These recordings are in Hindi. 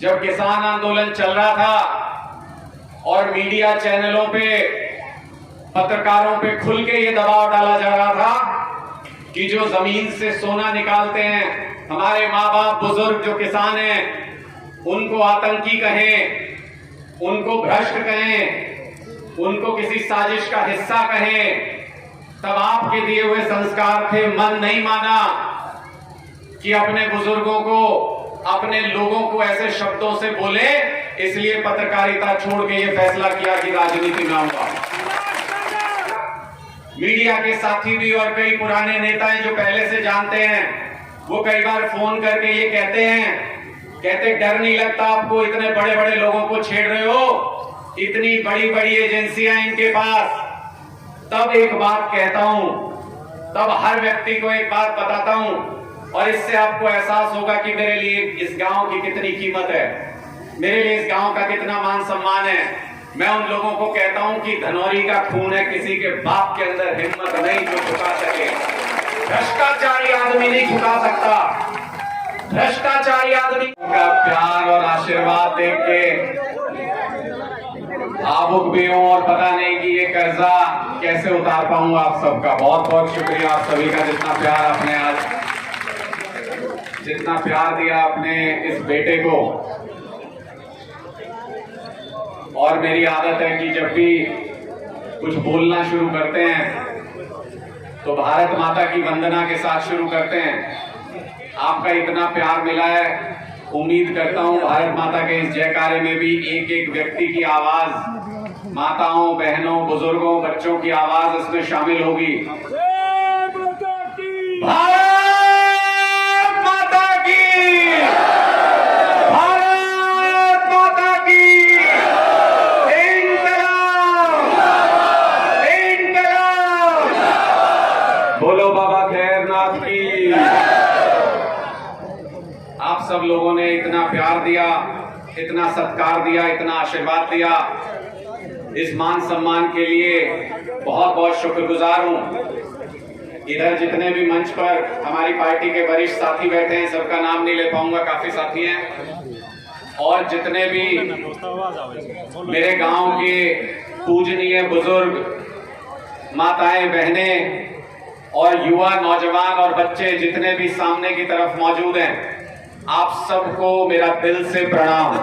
जब किसान आंदोलन चल रहा था और मीडिया चैनलों पे पत्रकारों पे खुल के ये दबाव डाला जा रहा था कि जो जमीन से सोना निकालते हैं हमारे माँ बाप बुजुर्ग जो किसान हैं उनको आतंकी कहें, उनको भ्रष्ट कहें, उनको किसी साजिश का हिस्सा कहें, तब आपके दिए हुए संस्कार थे। मन नहीं माना कि अपने बुजुर्गों को, अपने लोगों को ऐसे शब्दों से बोले, इसलिए पत्रकारिता छोड़ के ये फैसला किया कि राजनीति में आऊंगा। मीडिया के साथी भी और कई पुराने नेता हैं जो पहले से जानते हैं, वो कई बार फोन करके ये कहते डर नहीं लगता आपको, इतने बड़े बड़े लोगों को छेड़ रहे हो, इतनी बड़ी बड़ी एजेंसियां इनके पास। तब एक बात कहता हूं, तब हर व्यक्ति को एक बात बताता हूं और इससे आपको एहसास होगा कि मेरे लिए इस गांव की कितनी कीमत है, मेरे लिए इस गांव का कितना मान सम्मान है। मैं उन लोगों को कहता हूं कि धनौरी का खून है, किसी के बाप के अंदर हिम्मत नहीं जो झुका सके। भ्रष्टाचारी आदमी नहीं झुका सकता। भ्रष्टाचारी आदमी का प्यार और आशीर्वाद देख के आबुक भी हूं और पता नहीं कि ये कर्जा कैसे उतार पाऊंगा। आप सबका बहुत बहुत शुक्रिया, आप सभी का जितना प्यार आपने आज, जितना प्यार दिया आपने इस बेटे को। और मेरी आदत है कि जब भी कुछ बोलना शुरू करते हैं तो भारत माता की वंदना के साथ शुरू करते हैं। आपका इतना प्यार मिला है, उम्मीद करता हूं भारत माता के इस जयकारे में भी एक एक व्यक्ति की आवाज, माताओं, बहनों, बुजुर्गों, बच्चों की आवाज इसमें शामिल होगी। भारत माता की, भारत माता की इंकलाब, इंकलाब। बोलो बाबा खैरनाथ की। आप सब लोगों ने इतना प्यार दिया, इतना सत्कार दिया, इतना आशीर्वाद दिया, इस मान सम्मान के लिए बहुत बहुत शुक्रगुजार हूं। इधर जितने भी मंच पर हमारी पार्टी के वरिष्ठ साथी बैठे हैं, सबका नाम नहीं ले पाऊंगा, काफी साथी हैं। और जितने भी मेरे गांव के पूजनीय बुजुर्ग, माताएं, बहनें और युवा, नौजवान और बच्चे जितने भी सामने की तरफ मौजूद हैं, आप सबको मेरा दिल से प्रणाम।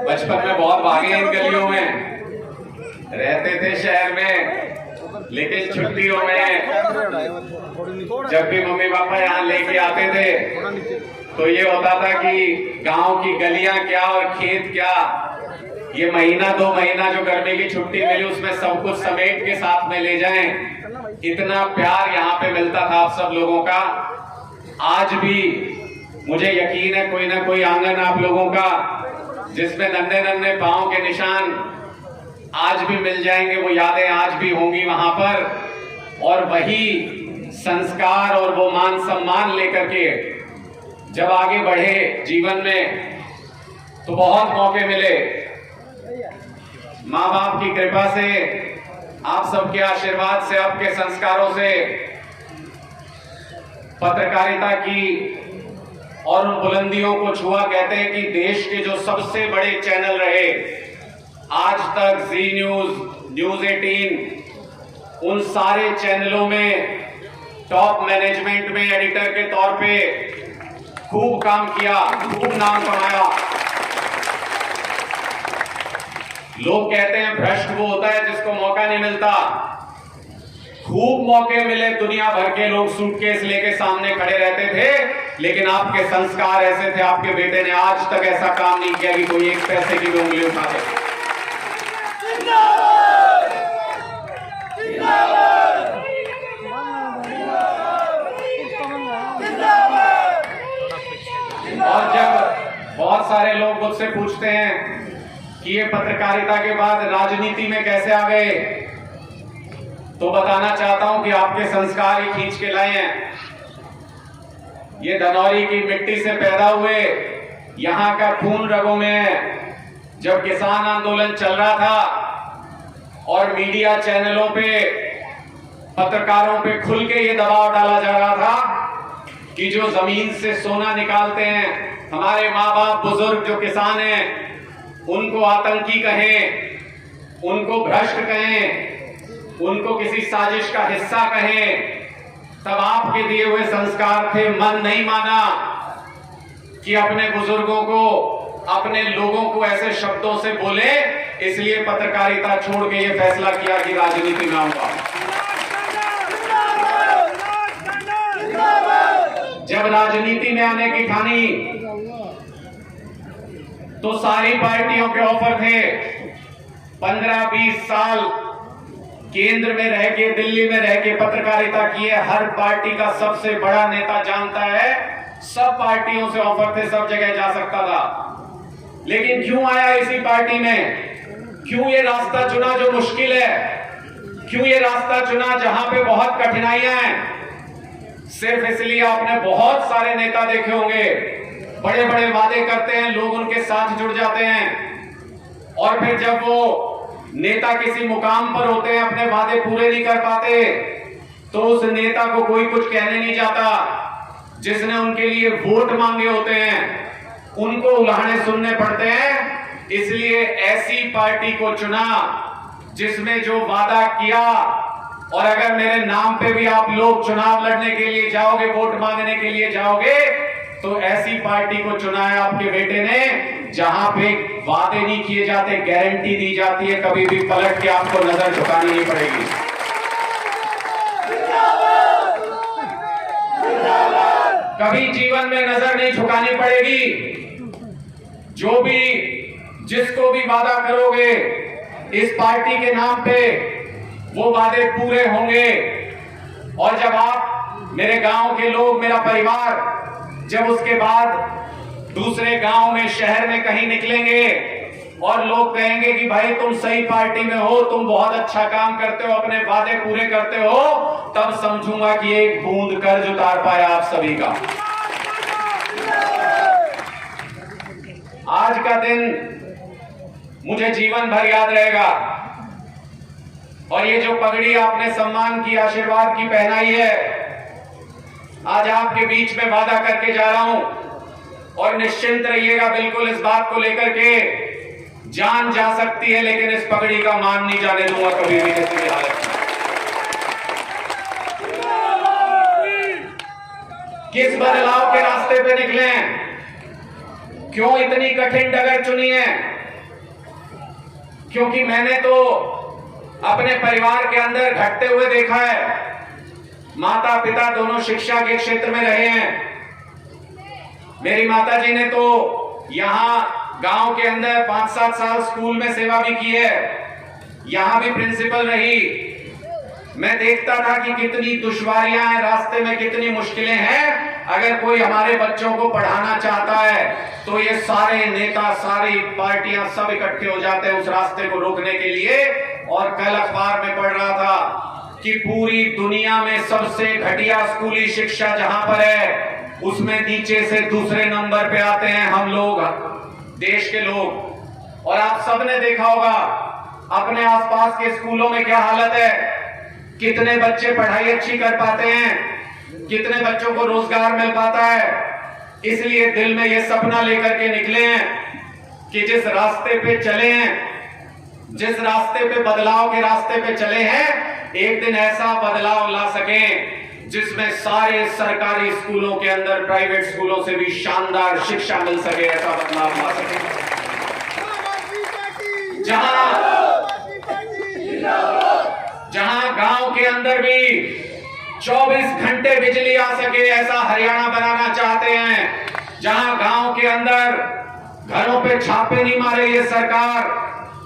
बचपन में बहुत भागे इन गलियों में, रहते थे शहर में, लेकिन छुट्टियों में जब भी मम्मी पापा यहाँ लेके आते थे तो ये होता था कि गांव की गलियां क्या और खेत क्या, ये महीना 2 महीना जो गर्मी की छुट्टी मिली उसमें सब कुछ समेट के साथ में ले जाएं। इतना प्यार यहाँ पे मिलता था आप सब लोगों का। आज भी मुझे यकीन है कोई ना कोई आंगन आप लोगों का जिसमें नन्हे नन्हे पांव के निशान आज भी मिल जाएंगे, वो यादें आज भी होंगी वहां पर। और वही संस्कार और वो मान सम्मान लेकर के जब आगे बढ़े जीवन में तो बहुत मौके मिले। माँ बाप की कृपा से, आप सबके आशीर्वाद से, आपके संस्कारों से, पत्रकारिता की और उन बुलंदियों को छुआ। कहते हैं कि देश के जो सबसे बड़े चैनल रहे, आज तक, जी न्यूज, न्यूज 18, उन सारे चैनलों में टॉप मैनेजमेंट में एडिटर के तौर पे खूब काम किया, खूब नाम कमाया। लोग कहते हैं भ्रष्ट वो होता है जिसको मौका नहीं मिलता। खूब मौके मिले, दुनिया भर के लोग सूटकेस लेके सामने खड़े रहते थे, लेकिन आपके संस्कार ऐसे थे, आपके बेटे ने आज तक ऐसा काम नहीं किया कि कोई एक पैसे की भी उंगली उठा दे। और जब बहुत सारे लोग मुझसे पूछते हैं कि ये पत्रकारिता के बाद राजनीति में कैसे आ गए, तो बताना चाहता हूं कि आपके संस्कार ही खींच के लाए हैं। ये धनौरी की मिट्टी से पैदा हुए, यहां का खून रगों में है। जब किसान आंदोलन चल रहा था और मीडिया चैनलों पे, पत्रकारों पे खुल के ये दबाव डाला जा रहा था कि जो जमीन से सोना निकालते हैं, हमारे माँ बाप बुजुर्ग जो किसान हैं, उनको आतंकी कहें, उनको भ्रष्ट कहें, उनको किसी साजिश का हिस्सा कहें, तब आपके दिए हुए संस्कार थे। मन नहीं माना कि अपने बुजुर्गों को, अपने लोगों को ऐसे शब्दों से बोले, इसलिए पत्रकारिता छोड़ के ये फैसला किया कि राजनीति में आऊंगा। जब राजनीति में आने की ठानी तो सारी पार्टियों के ऑफर थे। 15-20 साल केंद्र में रह के, दिल्ली में रह के पत्रकारिता की है। हर पार्टी का सबसे बड़ा नेता जानता है, सब पार्टियों से ऑफर थे, सब जगह जा सकता था। लेकिन क्यों आया इसी पार्टी में? क्यों ये रास्ता चुना जो मुश्किल है? क्यों ये रास्ता चुना जहां पे बहुत कठिनाइयां हैं? सिर्फ इसलिए आपने बहुत सारे नेता देखे होंगे, बड़े बड़े वादे करते हैं, लोग उनके साथ जुड़ जाते हैं, और फिर जब वो नेता किसी मुकाम पर होते हैं, अपने वादे पूरे नहीं कर पाते, तो उस नेता को कोई कुछ कहने नहीं जाता। जिसने उनके लिए वोट मांगे होते हैं, उनको उलाहने सुनने पड़ते हैं। इसलिए ऐसी पार्टी को चुना जिसमें जो वादा किया, और अगर मेरे नाम पे भी आप लोग चुनाव लड़ने के लिए जाओगे, वोट मांगने के लिए जाओगे, तो ऐसी पार्टी को चुना है आपके बेटे ने, जहां पे वादे नहीं किए जाते, गारंटी दी जाती है, कभी भी पलट के आपको नजर झुकानी नहीं पड़ेगी। कभी जीवन में नजर नहीं झुकानी पड़ेगी। जो भी, जिसको भी वादा करोगे इस पार्टी के नाम पे, वो वादे पूरे होंगे। और जब आप, मेरे गांव के लोग, मेरा परिवार, जब उसके बाद दूसरे गांव में, शहर में कहीं निकलेंगे और लोग कहेंगे कि भाई तुम सही पार्टी में हो, तुम बहुत अच्छा काम करते हो, अपने वादे पूरे करते हो, तब समझूंगा कि एक बूंद कर्ज उतार पाया आप सभी का। आज का दिन मुझे जीवन भर याद रहेगा। और ये जो पगड़ी आपने सम्मान की, आशीर्वाद की पहनाई है, आज आपके बीच में वादा करके जा रहा हूं, और निश्चिंत रहिएगा बिल्कुल इस बात को लेकर के, जान जा सकती है लेकिन इस पगड़ी का मान नहीं जाने दूंगा कभी भी किसी भी हालत में। किस बदलाव के रास्ते पे निकले? क्यों इतनी कठिन डगर चुनी है? क्योंकि मैंने तो अपने परिवार के अंदर घटते हुए देखा है। माता पिता दोनों शिक्षा के क्षेत्र में रहे हैं। मेरी माता जी ने तो यहां गांव के अंदर 5-7 साल स्कूल में सेवा भी की है, यहां भी प्रिंसिपल रही। मैं देखता था कि कितनी दुश्वारियां हैं रास्ते में, कितनी मुश्किलें हैं। अगर कोई हमारे बच्चों को पढ़ाना चाहता है तो ये सारे नेता, सारी पार्टियां सब इकट्ठे हो जाते हैं उस रास्ते को रोकने के लिए। और कल अखबार में पढ़ रहा था कि पूरी दुनिया में सबसे घटिया स्कूली शिक्षा जहां पर है, उसमें नीचे से दूसरे नंबर पे आते हैं हम लोग, देश के लोग। और आप सबने देखा होगा अपने आसपास के स्कूलों में क्या हालत है, कितने बच्चे पढ़ाई अच्छी कर पाते हैं, कितने बच्चों को रोजगार मिल पाता है। इसलिए दिल में ये सपना लेकर के निकले हैं कि जिस रास्ते पे चले हैं, जिस रास्ते पे बदलाव के रास्ते पे चले हैं, एक दिन ऐसा बदलाव ला सकें जिसमें सारे सरकारी स्कूलों के अंदर प्राइवेट स्कूलों से भी शानदार शिक्षा मिल सके, ऐसा बदलाव ला सके। जहां गांव के अंदर भी 24 घंटे बिजली आ सके, ऐसा हरियाणा बनाना चाहते हैं। जहां गांव के अंदर घरों पे छापे नहीं मारे ये सरकार,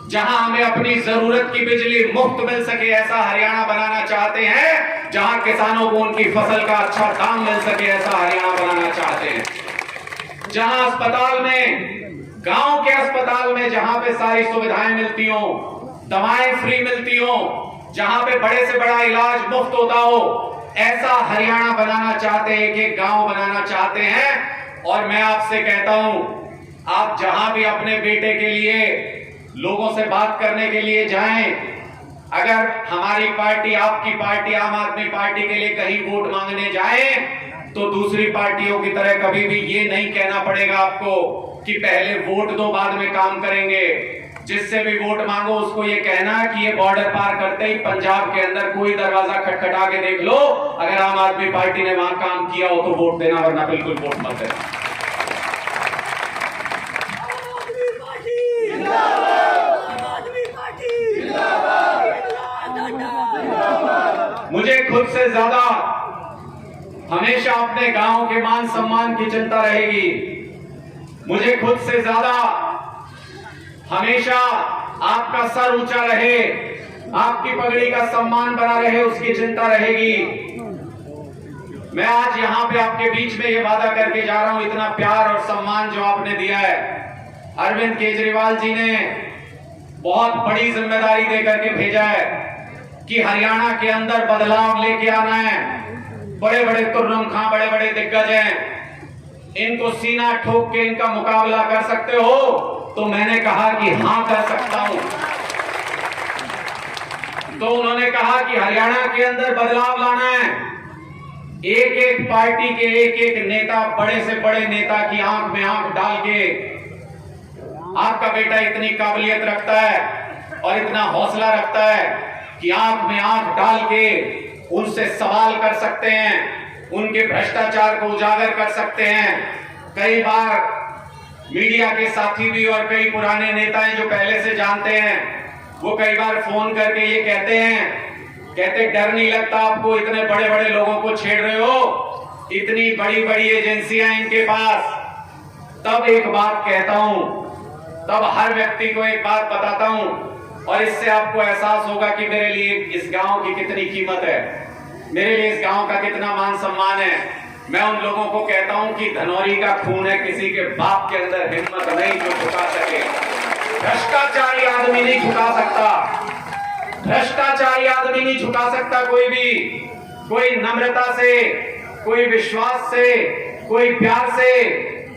जहां हमें अपनी जरूरत की बिजली मुफ्त मिल सके, ऐसा हरियाणा बनाना चाहते हैं। जहां किसानों को उनकी फसल का अच्छा दाम मिल सके, ऐसा हरियाणा बनाना चाहते हैं। जहां अस्पताल में, गांव के अस्पताल में जहां पे सारी सुविधाएं मिलती हो, दवाएं फ्री मिलती हो, जहां पे बड़े से बड़ा इलाज मुफ्त होता हो, ऐसा हरियाणा बनाना चाहते हैं, एक गांव बनाना चाहते हैं। और मैं आपसे कहता हूं, आप जहां भी अपने बेटे के लिए लोगों से बात करने के लिए जाएं, अगर हमारी पार्टी, आपकी पार्टी, आम आदमी पार्टी के लिए कहीं वोट मांगने जाएं, तो दूसरी पार्टियों की तरह कभी भी ये नहीं कहना पड़ेगा आपको कि पहले वोट दो बाद में काम करेंगे। जिससे भी वोट मांगो उसको ये कहना कि ये बॉर्डर पार करते ही पंजाब के अंदर कोई दरवाजा खटखटा के देख लो, अगर आम आदमी पार्टी ने वहां काम किया हो तो वोट देना, वरना बिल्कुल वोट मत देना। मुझे खुद से ज्यादा हमेशा अपने गांव के मान सम्मान की चिंता रहेगी। मुझे खुद से ज्यादा हमेशा आपका सर ऊंचा रहे, आपकी पगड़ी का सम्मान बना रहे, उसकी चिंता रहेगी। मैं आज यहां पे आपके बीच में ये वादा करके जा रहा हूं, इतना प्यार और सम्मान जो आपने दिया है, अरविंद केजरीवाल जी ने बहुत बड़ी जिम्मेदारी देकर के भेजा है कि हरियाणा के अंदर बदलाव लेके आना है। बड़े बड़े तुर्रुम खां, बड़े बड़े दिग्गज हैं, इनको सीना ठोक के इनका मुकाबला कर सकते हो? तो मैंने कहा कि हां कर सकता हूं। तो उन्होंने कहा कि हरियाणा के अंदर बदलाव लाना है। एक एक पार्टी के एक एक नेता, बड़े से बड़े नेता की आंख में आंख डाल के, आपका बेटा इतनी काबिलियत रखता है और इतना हौसला रखता है कि आंख में आंख डाल के उनसे सवाल कर सकते हैं, उनके भ्रष्टाचार को उजागर कर सकते हैं। कई बार मीडिया के साथी भी और कई पुराने नेता हैं जो पहले से जानते हैं, वो कई बार फोन करके ये कहते डर नहीं लगता आपको, इतने बड़े बड़े लोगों को छेड़ रहे हो, इतनी बड़ी बड़ी एजेंसियां इनके पास। तब एक बात कहता हूं, तब हर व्यक्ति को एक बात बताता हूं, और इससे आपको एहसास होगा कि मेरे लिए इस गांव की कितनी कीमत है, मेरे लिए इस गांव का कितना मान सम्मान है। मैं उन लोगों को कहता हूं कि धनौरी का खून है, किसी के बाप के अंदर हिम्मत नहीं जो झुका सके। भ्रष्टाचारी आदमी नहीं झुका सकता, भ्रष्टाचारी आदमी नहीं झुका सकता कोई भी। कोई नम्रता से, कोई विश्वास से, कोई प्यार से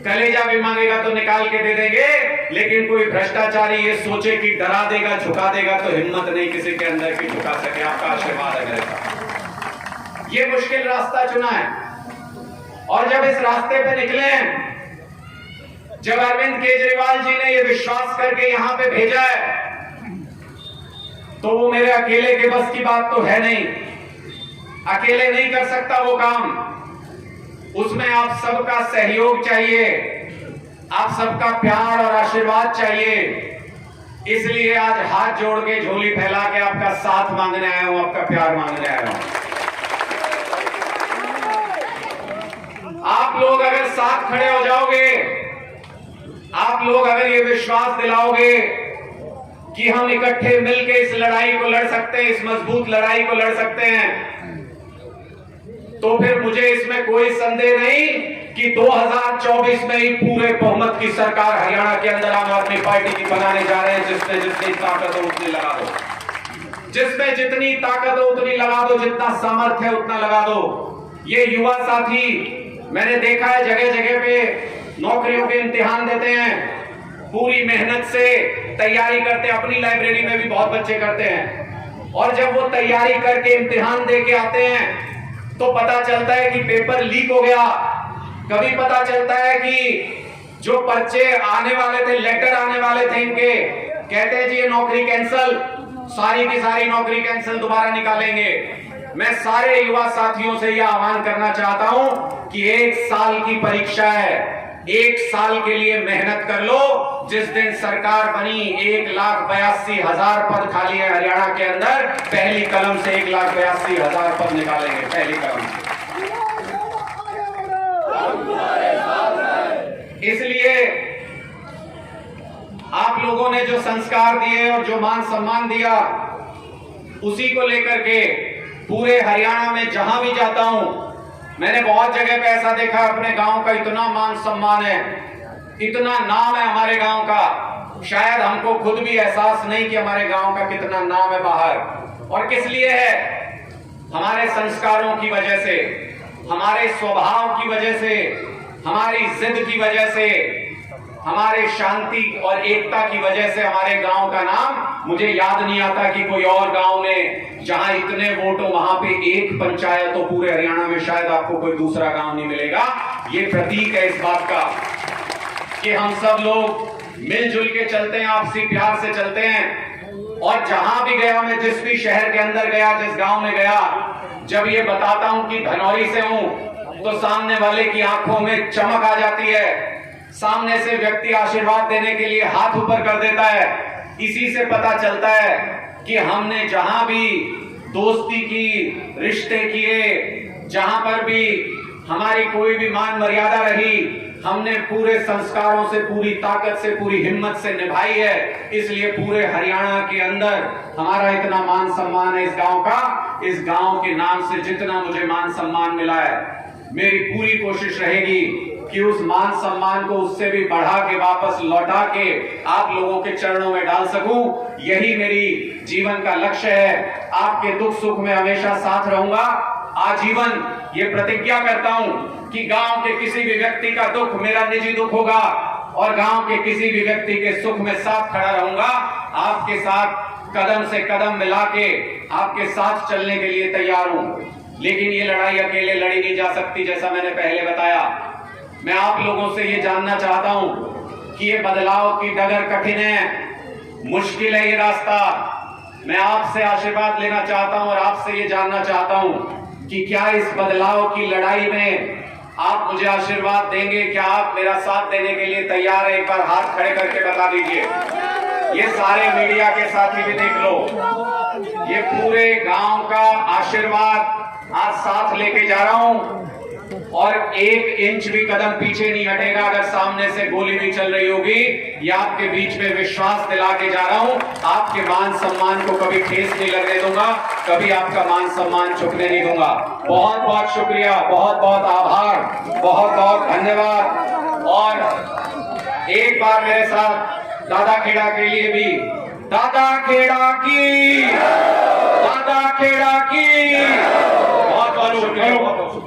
कलेजा भी मांगेगा तो निकाल के दे देंगे, लेकिन कोई भ्रष्टाचारी ये सोचे कि डरा देगा, झुका देगा, तो हिम्मत नहीं किसी के अंदर की झुका सके। आपका आशीर्वाद है मेरे साथ। ये मुश्किल रास्ता चुना है, और जब इस रास्ते पे निकले, जब अरविंद केजरीवाल जी ने ये विश्वास करके यहां पे भेजा है, तो वो मेरे अकेले के बस की बात तो है नहीं, अकेले नहीं कर सकता वो काम। उसमें आप सबका सहयोग चाहिए, आप सबका प्यार और आशीर्वाद चाहिए। इसलिए आज हाथ जोड़ के, झोली फैला के आपका साथ मांगने आया हूं, आपका प्यार मांगने आया हूं। आप लोग अगर साथ खड़े हो जाओगे, आप लोग अगर ये विश्वास दिलाओगे कि हम इकट्ठे मिलकर इस लड़ाई को लड़ सकते हैं, इस मजबूत लड़ाई को लड़ सकते हैं, तो फिर मुझे इसमें कोई संदेह नहीं कि 2024 में ही पूरे बहुमत की सरकार हरियाणा के अंदर आम आदमी पार्टी की बनाने जा रहे हैं। जिसमें जितनी ताकत हो उतनी लगा दो, जिसमें जितनी ताकत हो उतनी लगा दो, जितना सामर्थ्य है उतना लगा दो। ये युवा साथी मैंने देखा है जगह जगह पे नौकरियों के इम्तिहान देते हैं, पूरी मेहनत से तैयारी करते हैं, अपनी लाइब्रेरी में भी बहुत बच्चे करते हैं, और जब वो तैयारी करके इम्तिहान दे के आते हैं तो पता चलता है कि पेपर लीक हो गया। कभी पता चलता है कि जो पर्चे आने वाले थे, लेटर आने वाले थे इनके, कहते हैं जी ये नौकरी कैंसिल, सारी की सारी नौकरी कैंसिल, दोबारा निकालेंगे। मैं सारे युवा साथियों से यह आह्वान करना चाहता हूं कि 1 साल की परीक्षा है, 1 साल के लिए मेहनत कर लो। जिस दिन सरकार बनी 1,82,000 पद खाली है हरियाणा के अंदर, पहली कलम से 1,82,000 पद निकालेंगे, पहली कलम से। इसलिए आप लोगों ने जो संस्कार दिए और जो मान सम्मान दिया, उसी को लेकर के पूरे हरियाणा में जहां भी जाता हूं, मैंने बहुत जगह पे ऐसा देखा, अपने गांव का इतना मान सम्मान है, इतना नाम है हमारे गांव का, शायद हमको खुद भी एहसास नहीं कि हमारे गांव का कितना नाम है बाहर। और किस लिए है? हमारे संस्कारों की वजह से, हमारे स्वभाव की वजह से, हमारी जिद की वजह से, हमारे शांति और एकता की वजह से हमारे गांव का नाम, मुझे याद नहीं आता कि कोई और गांव में जहां इतने वोट हो वहां पे एक पंचायत हो पूरे हरियाणा में, शायद आपको कोई दूसरा गांव नहीं मिलेगा। ये प्रतीक है इस बात का कि हम सब लोग मिलजुल के चलते हैं, आपसी प्यार से चलते हैं। और जहां भी गया मैं, जिस भी शहर के अंदर गया, जिस गांव में गया, जब ये बताता हूं कि धनौरी से हूं, तो सामने वाले की आंखों में चमक आ जाती है। सामने से व्यक्ति आशीर्वाद देने के लिए हाथ ऊपर कर देता है। इसी से पता चलता है कि हमने जहां भी दोस्ती की, रिश्ते किए, जहां पर भी हमारी कोई भी मान मर्यादा रही, हमने पूरे संस्कारों से, पूरी ताकत से, पूरी हिम्मत से निभाई है। इसलिए पूरे हरियाणा के अंदर हमारा इतना मान सम्मान है इस गांव का। इस गांव के नाम से जितना मुझे मान सम्मान मिला है, मेरी पूरी कोशिश रहेगी कि उस मान सम्मान को उससे भी बढ़ा के, वापस लौटा के आप लोगों के चरणों में डाल सकूं। यही मेरी जीवन का लक्ष्य है। आपके दुख सुख में हमेशा साथ रहूंगा, आजीवन ये प्रतिज्ञा करता हूं कि गांव के किसी भी व्यक्ति का दुख मेरा निजी दुख होगा और गांव के किसी भी व्यक्ति के सुख में साथ खड़ा रहूंगा। आपके साथ कदम से कदम मिला के आपके साथ चलने के लिए तैयार हूं। लेकिन ये लड़ाई अकेले लड़ी नहीं जा सकती, जैसा मैंने पहले बताया। मैं आप लोगों से ये जानना चाहता हूं कि ये बदलाव की डगर कठिन है, मुश्किल है ये रास्ता। मैं आपसे आशीर्वाद लेना चाहता हूं और आपसे ये जानना चाहता हूं कि क्या इस बदलाव की लड़ाई में आप मुझे आशीर्वाद देंगे? क्या आप मेरा साथ देने के लिए तैयार है? एक बार हाथ खड़े करके बता दीजिए। ये सारे मीडिया के साथी भी देख लो, ये पूरे गांव का आशीर्वाद आज साथ लेके जा रहा हूं और 1 इंच भी कदम पीछे नहीं हटेगा। अगर सामने से गोली भी चल रही होगी, ये आपके बीच में विश्वास दिला के जा रहा हूं। आपके मान सम्मान को कभी ठेस नहीं लगने दूंगा, कभी आपका मान सम्मान झुकने नहीं दूंगा। बहुत बहुत शुक्रिया, बहुत बहुत आभार, बहुत बहुत धन्यवाद। और एक बार मेरे साथ दादा खेड़ा के लिए भी, दादा खेड़ा की, दादा खेड़ा की बहुत बहुत शुक्रिया।